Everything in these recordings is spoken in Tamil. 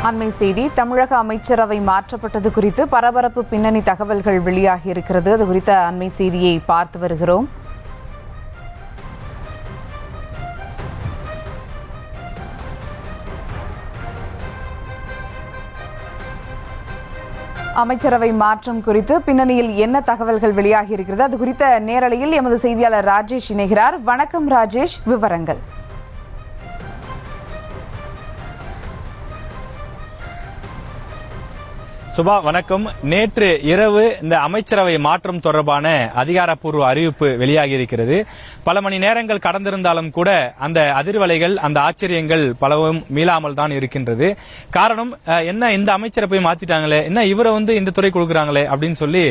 அண்மை செய்தி, தமிழக அமைச்சரவை மாற்றப்பட்டது குறித்து பரபரப்பு பின்னணி தகவல்கள் வெளியாகி இருக்கிறது. அது குறித்த அண்மை செய்தியை பார்த்து வருகிறோம். அமைச்சரவை மாற்றம் குறித்து பின்னணியில் என்ன தகவல்கள் வெளியாகி இருக்கிறது, அது குறித்த நேரலையில் எமது செய்தியாளர் ராஜேஷ் இணைகிறார். வணக்கம் ராஜேஷ், விவரங்கள். சுபா வணக்கம். நேற்று இரவு இந்த அமைச்சரவை மாற்றம் தொடர்பான அதிகாரப்பூர்வ அறிவிப்பு வெளியாகி இருக்கிறது. பல மணி நேரங்கள் கடந்திருந்தாலும் கூட அந்த அதிர்வலைகள், அந்த ஆச்சரியங்கள் பலவும் மீளாமல் தான் இருக்கின்றது. காரணம் என்ன, இந்த அமைச்சரை போய் மாத்திட்டாங்களே, என்ன இவரை இந்த துறை கொடுக்குறாங்களே அப்படின்னு சொல்லி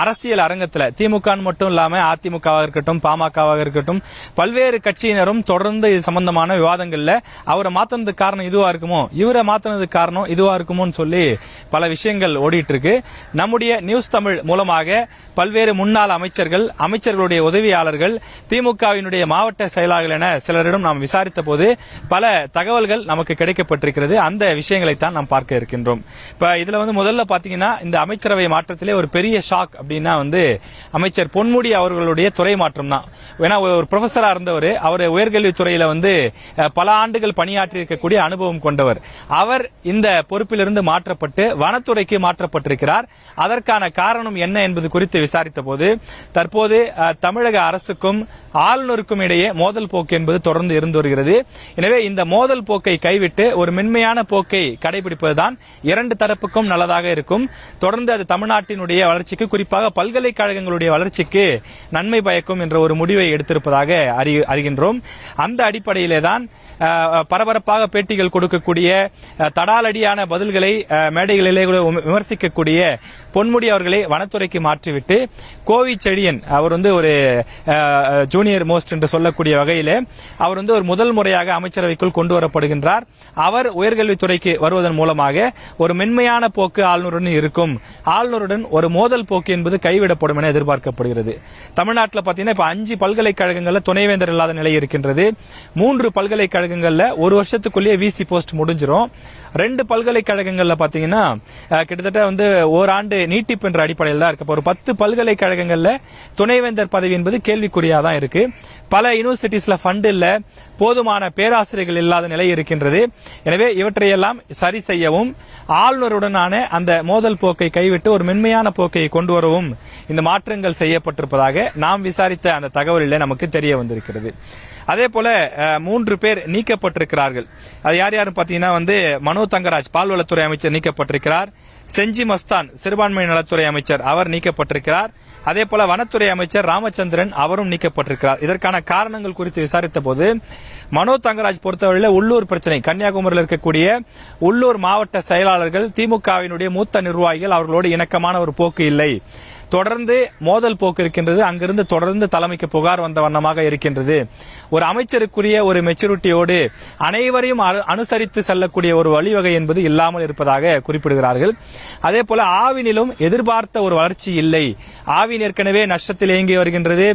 அரசியல் அரங்கத்தில் திமுக மட்டும் இல்லாம அதிமுகவாக இருக்கட்டும், பாமகவாக இருக்கட்டும், பல்வேறு கட்சியினரும் தொடர்ந்து இது சம்பந்தமான விவாதங்கள்ல அவரை மாத்தினதுக்கு காரணம் இதுவா இருக்குமோ, இவரை மாத்தினதுக்கு காரணம் இதுவா இருக்குமோன்னு சொல்லி பல விஷயங்கள் ஓடிட்டு இருக்கு. நம்முடைய நியூஸ் தமிழ் மூலமாக பல்வேறு முன்னாள் அமைச்சர்கள், அமைச்சர்களுடைய உதவியாளர்கள், திமுகவினுடைய மாவட்ட செயலாளர்கள் என சிலரிடம் நாம் விசாரித்த போது பல தகவல்கள் நமக்கு கிடைக்கப்பட்டிருக்கிறது. அந்த விஷயங்களை தான் நாம் பார்க்க இருக்கின்றோம். இப்ப இதுல முதல்ல பாத்தீங்கன்னா, இந்த அமைச்சரவை மாற்றத்திலே ஒரு பெரிய ஷாக் அப்படின்னா அமைச்சர் பொன்முடி அவர்களுடைய துறை மாற்றம் தான். ஏன்னா ஒரு ப்ரொஃபஸரா இருந்தவர், அவர் உயர்கல்வித்துறையில பல ஆண்டுகள் பணியாற்றி இருக்கக்கூடிய அனுபவம் கொண்டவர். அவர் இந்த பொறுப்பிலிருந்து மாற்றப்பட்டு வனத்துறைக்கு மாற்றப்பட்டிருக்கிறார். அதற்கான காரணம் என்ன என்பது குறித்து விசாரித்த போது தற்போது தமிழக அரசுக்கும் ஆளுநருக்கும் இடையே மோதல் போக்கு என்பது தொடர்ந்து இருந்து வருகிறது. எனவே இந்த மோதல் போக்கை கைவிட்டு ஒரு மென்மையான போக்கை கடைபிடிப்பதுதான் இரண்டு தரப்புக்கும் நல்லதாக இருக்கும். தொடர்ந்து அது தமிழ்நாட்டினுடைய வளர்ச்சிக்கு, குறிப்பாக பல்கலைக்கழகங்களுடைய வளர்ச்சிக்கு நன்மை பயக்கும் என்ற ஒரு முடிவை எடுத்திருப்பதாக அறிகின்றோம். அந்த அடிப்படையிலே தான் பரபரப்பாக பேட்டிகள் கொடுக்கக்கூடிய, தடாலடியான பதில்களை மேடைகளிலே விமர்சிக்கக்கூடிய பொன்முடி அவர்களை வனத்துறைக்கு மாற்றிவிட்டு கோவி செழியன் அவர் ஒரு ஜூனியர் மோஸ்ட் என்று சொல்லக்கூடிய வகையில் அவர் ஒரு முதல் முறையாக அமைச்சரவைக்குள் கொண்டு வரப்படுகின்றார். அவர் உயர்கல்வித்துறைக்கு வருவதன் மூலமாக ஒரு மென்மையான போக்கு ஆளுநருடன் இருக்கும். ஆளுநருடன் ஒரு மோதல் போக்கு என்பது கைவிடப்படும் என எதிர்பார்க்கப்படுகிறது. தமிழ்நாட்டில் பார்த்தீங்கன்னா இப்ப 5 பல்கலைக்கழகங்களில் துணைவேந்தர் இல்லாத நிலை இருக்கின்றது. 3 பல்கலைக்கழகங்களில் ஒரு வருஷத்துக்குள்ளேயே விசி போஸ்ட் முடிஞ்சிடும். 2 பல்கலைக்கழகங்களில் பார்த்தீங்கன்னா கிட்டத்தட்ட ஓராண்டு நீட்டிப்பு என்ற அடிப்படையில் தான் இருக்கு. ஒரு 10 பல்கலைக்கழகங்கள்ல துணைவேந்தர் பதவி என்பது கேள்விக்குறியா தான் இருக்கு. பல யூனிவர்சிட்டிஸ்ல ஃபண்ட் இல்ல, போதுமான பேராசிரியர்கள் இல்லாத நிலை இருக்கின்றது. எனவே இவற்றையெல்லாம் சரி செய்யவும், ஆளுநருடனான அந்த மோதல் போக்கை கைவிட்டு ஒரு மென்மையான போக்கை கொண்டு வரவும் இந்த மாற்றங்கள் செய்யப்பட்டிருப்பதாக நாம் விசாரித்த அந்த தகவலில் நமக்கு தெரிய வந்திருக்கிறது. அதே போல 3 பேர் நீக்கப்பட்டிருக்கிறார்கள். அது யார் யாரும் பாத்தீங்கன்னா மனோ தங்கராஜ் பால்வளத்துறை அமைச்சர் நீக்கப்பட்டிருக்கிறார். செஞ்சி மஸ்தான் சிறுபான்மை நலத்துறை அமைச்சர் அவர் நீக்கப்பட்டிருக்கிறார். அதே போல வனத்துறை அமைச்சர் ராமச்சந்திரன் அவரும் நீக்கப்பட்டிருக்கிறார். இதற்கான காரணங்கள் குறித்து விசாரித்த போது மனோ தங்கராஜ் பொறுத்தவரையில் உள்ளூர் பிரச்சனை, கன்னியாகுமரியில் இருக்கக்கூடிய உள்ளூர் மாவட்ட செயலாளர்கள், திமுகவினுடைய மூத்த நிர்வாகிகள் அவர்களோடு இணக்கமான ஒரு போக்கு இல்லை, தொடர்ந்து மோதல் போக்கு இருக்கின்றது. அங்கிருந்து தொடர்ந்து தலைமைக்கு புகார் வந்த வண்ணமாக இருக்கின்றது. ஒரு அமைச்சருக்குரிய ஒரு மெச்சூரிட்டியோடு அனைவரையும் அனுசரித்து செல்லக்கூடிய ஒரு வழிவகை என்பது இல்லாமல் இருப்பதாக குறிப்பிடுகிறார்கள். அதே போல ஆவினிலும் எதிர்பார்த்த ஒரு வளர்ச்சி இல்லை. ஆவின் ஏற்கனவே நஷ்டத்தில் இயங்கி வருகின்றது.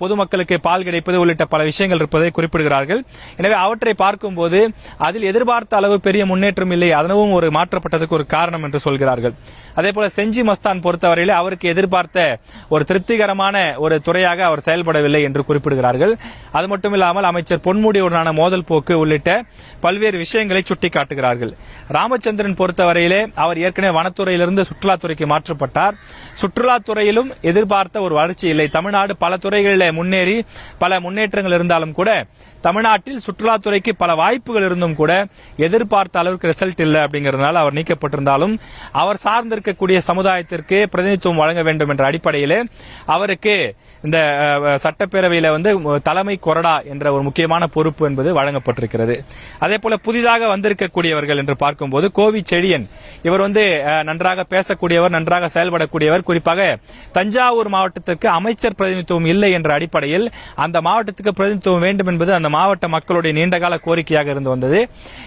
பொதுமக்களுக்கு பால் கிடைப்பது உள்ளிட்ட பல விஷயங்கள் இருப்பதை குறிப்பிடுகிறார்கள். எனவே அவற்றை பார்க்கும்போது அதில் எதிர்பார்த்த அளவு பெரிய முன்னேற்றம் இல்லை. அதனவும் ஒரு மாற்றப்பட்டதுக்கு ஒரு காரணம் என்று சொல்கிறார்கள். அதே போல செஞ்சி மஸ்தான் பொறுத்தவரையில் அவருக்கு எதிர்பார்த்த ஒரு திருப்திகரமான ஒரு துறையாக அவர் செயல்படவில்லை என்று குறிப்பிடுகிறார்கள். அது மட்டுமில்லாமல் அமைச்சர் பொன்முடியுடனான மோதல் போக்கு உள்ளிட்ட பல்வேறு விஷயங்களை சுட்டிக்காட்டுகிறார்கள். ராமச்சந்திரன் பொறுத்தவரையிலே அவர் ஏற்கனவே வனத்துறையிலிருந்து சுற்றுலாத்துறைக்கு மாற்றப்பட்டார். சுற்றுலாத்துறையிலும் எதிர்பார்த்த ஒரு வளர்ச்சி இல்லை. தமிழ்நாடு பல துறைகளில் முன்னேறி பல முன்னேற்றங்கள் இருந்தாலும் கூட தமிழ்நாட்டில் சுற்றுலாத்துறைக்கு பல வாய்ப்புகள் இருந்தும் கூட எதிர்பார்த்த அளவுக்கு ரிசல்ட் இல்லை. அப்படிங்கிறதுனால அவர் நீக்கப்பட்டிருந்தாலும் அவர் சார்ந்திருக்கக்கூடிய சமுதாயத்திற்கு பிரதிநிதித்துவம் வழங்க வேண்டும் என்ற அடிப்படையில் அவருக்கு இந்த சட்டப்பேரவையில் தலைமை கொறடா என்ற ஒரு முக்கியமான பொறுப்பு என்பது வழங்கப்பட்டிருக்கிறது. அதே போல புதிதாக வந்திருக்கக்கூடியவர்கள் என்று பார்க்கும்போது கோவி செழியன் இவர் நன்றாக பேசக்கூடியவர், நன்றாக செயல்படக்கூடியவர். குறிப்பாக தஞ்சாவூர் மாவட்டத்திற்கு அமைச்சர் பிரதிநிதித்துவம் இல்லை என்ற அடிப்படையில் அந்த மாவட்டத்துக்கு பிரதிநிதித்துவம் வேண்டும் என்பது அந்த மாவட்ட மக்களுடைய நீண்டகால கோரிக்கையாக இருந்து வந்தது.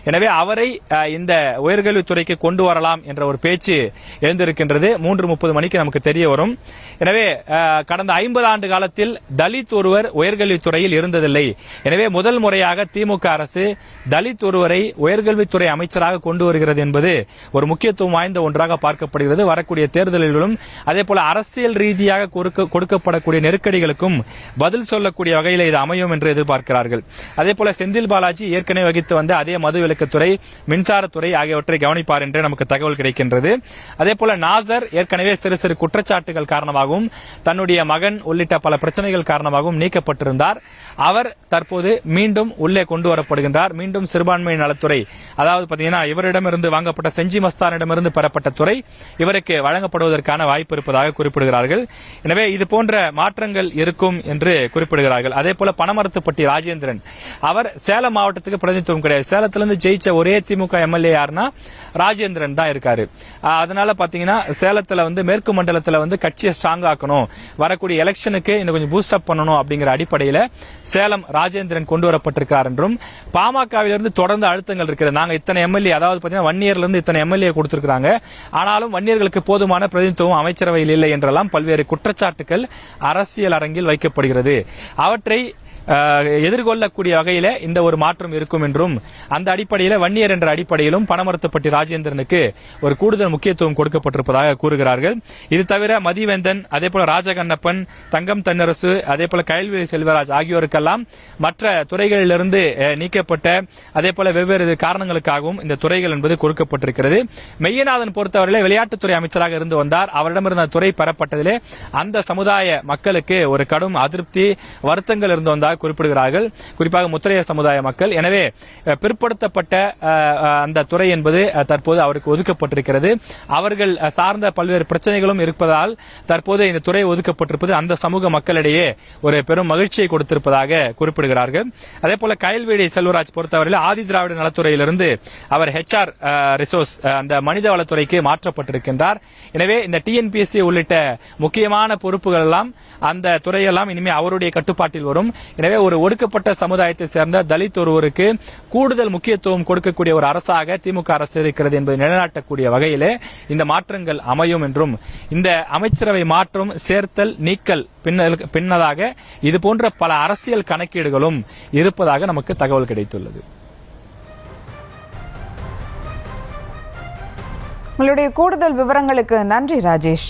எனவே அவரை இந்த உயர்கல்வித்துறைக்கு கொண்டு வரலாம் என்ற ஒரு பேச்சு எழுந்திருக்கின்றது. 3:30 மணிக்கு நமக்கு தெரிய வரும். எனவே கடந்த 50 ஆண்டு காலத்தில் தலித் ஒருவர் உயர்கல்வித்துறையில் இருந்ததில்லை. எனவே முதல் முறையாக திமுக அரசு தலித் ஒருவரை உயர்கல்வித்துறை அமைச்சராக கொண்டு வருகிறது என்பது ஒரு முக்கியத்துவம் வாய்ந்த ஒன்றாக பார்க்கப்படுகிறது. வரக்கூடிய தேர்தல்களிலும் அதே போல அரசியல் ரீதியாக கொடுக்கப்படக்கூடிய நெருக்கடிகளுக்கும் பதில் சொல்லக்கூடிய வகையில் இது அமையும் என்று எதிர்பார்க்கிறார்கள். அதே போல செந்தில் பாலாஜி ஏற்கனவே வகித்து வந்த அதே மதுவிலக்குத்துறை, மின்சாரத்துறை ஆகியவற்றை கவனிப்பார் என்று நமக்கு தகவல் கிடைக்கின்றது. அதே போல நாசர் ஏற்கனவே சிறு சிறு குற்றச்சாட்டுகள் காரணமாகவும் தன்னுடைய மகன் உள்ளிட்ட பல பிரச்சனைகள் காரணமாகவும் நீக்கப்பட்டிருந்தார். அவர் தற்போது மீண்டும் உள்ளே கொண்டு வரப்படுகின்றார். மீண்டும் சிறுபான்மை நலத்துறை, அதாவது பாத்தீங்கன்னா இவரிடமிருந்து வாங்கப்பட்ட செஞ்சி மஸ்தானிடமிருந்து பெறப்பட்ட துறை இவருக்கு வழங்கப்படுவதற்கான வாய்ப்பு இருப்பதாக குறிப்பிடுகிறார்கள். எனவே இது போன்ற மாற்றங்கள் இருக்கும் என்று குறிப்பிடுகிறார்கள். அதே போல பனமரத்துப்பட்டி ராஜேந்திரன், அவர் சேலம் மாவட்டத்துக்கு பிரதிநிதித்துவம் கிடையாது. சேலத்திலிருந்து ஜெயிச்ச ஒரே திமுக எம்எல்ஏ யாருன்னா ராஜேந்திரன் தான் இருக்காரு. அதனால பாத்தீங்கன்னா சேலத்துல மேற்கு மண்டலத்துல கட்சியை ஸ்ட்ராங் ஆக்கணும், வரக்கூடிய எலெக்ஷனுக்கு இன்னும் கொஞ்சம் பூஸ்ட் அப் பண்ணணும் அப்படிங்கிற அடிப்படையில் சேலம் ராஜேந்திரன் கொண்டு வரப்பட்டிருக்கிறார் என்றும், பாமகவிலிருந்து தொடர்ந்து அழுத்தங்கள் இருக்கிறது. நாங்க இத்தனை எம்எல்ஏ, அதாவது பாத்தீங்கன்னா வன்னியர்ல இருந்து இத்தனை எம்எல்ஏ கொடுத்திருக்காங்க, ஆனாலும் வன்னியர்களுக்கு போதுமான பிரதிநிதித்துவம் அமைச்சரவையில் இல்லை என்றெல்லாம் பல்வேறு குற்றச்சாட்டுகள் அரசியல் அரங்கில் வைக்கப்படுகிறது. அவற்றை எதிர்கொள்ளக்கூடிய வகையில இந்த ஒரு மாற்றம் இருக்கும் என்றும், அந்த அடிப்படையில் வன்னியர் என்ற அடிப்படையிலும் பனமரத்துப்பட்டி ராஜேந்திரனுக்கு ஒரு கூடுதல் முக்கியத்துவம் கொடுக்கப்பட்டிருப்பதாக கூறுகிறார்கள். இது தவிர மதிவேந்தன், அதே போல ராஜகண்ணப்பன், தங்கம் தென்னரசு, அதே போல கயல்விழி செல்வராஜ் ஆகியோருக்கெல்லாம் மற்ற துறைகளிலிருந்து நீக்கப்பட்ட, அதே போல வெவ்வேறு காரணங்களுக்காகவும் இந்த துறைகள் என்பது கொடுக்கப்பட்டிருக்கிறது. மெய்யநாதன் பொறுத்தவரையிலே விளையாட்டுத்துறை அமைச்சராக இருந்து வந்தார். அவரிடமிருந்த துறை பெறப்பட்டதிலே அந்த சமுதாய மக்களுக்கு ஒரு கடும் அதிருப்தி, வருத்தங்கள் இருந்து வந்தார் குறிப்பிடுகிறார்கள், குறிப்பாக முத்திரைய சமுதாய மக்கள். எனவே பிற்படுத்தப்பட்ட அந்த துறை என்பது தற்போது அவருக்கு ஒதுக்கப்பட்டிருக்கிறது. அவர்கள் சார்ந்த பல்வேறு பிரச்சனைகளும் இருப்பதால் தற்போது இந்த துறை ஒதுக்கப்பட்டிருப்பது அந்த சமூக மக்களிடையே ஒரு பெரும் மகிழ்ச்சியை கொடுத்திருப்பதாக குறிப்பிடுகிறார்கள். அதே போல கயல்வேடி செல்வராஜ் பொறுத்தவரையில் ஆதி திராவிட நலத்துறையிலிருந்து அவர் HR ரிசோர்ஸ், அந்த மனிதவளத்துறைக்கு மாற்றப்பட்டிருக்கின்றார். எனவே இந்த TNPSC உள்ளிட்ட முக்கியமான பொறுப்புகள் எல்லாம், அந்த துறையெல்லாம் இனிமே அவருடைய கட்டுப்பாட்டில் வரும். எனவே ஒரு ஒடுக்கப்பட்ட சமுதாயத்தை சேர்ந்த தலித் ஒருவருக்கு கூடுதல் முக்கியத்துவம் கொடுக்கக்கூடிய ஒரு அரசாக திமுக அரசு இருக்கிறது என்பதை நிலைநாட்டக்கூடிய வகையிலே இந்த மாற்றங்கள் அமையும் என்றும், இந்த அமைச்சரவை மாற்றம், சேர்த்தல், நீக்கல் பின்னதாக இது போன்ற பல அரசியல் கணக்கீடுகளும் இருப்பதாக நமக்கு தகவல் கிடைத்துள்ளது. உங்களுடைய கூடுதல் விவரங்களுக்கு நன்றி ராஜேஷ்.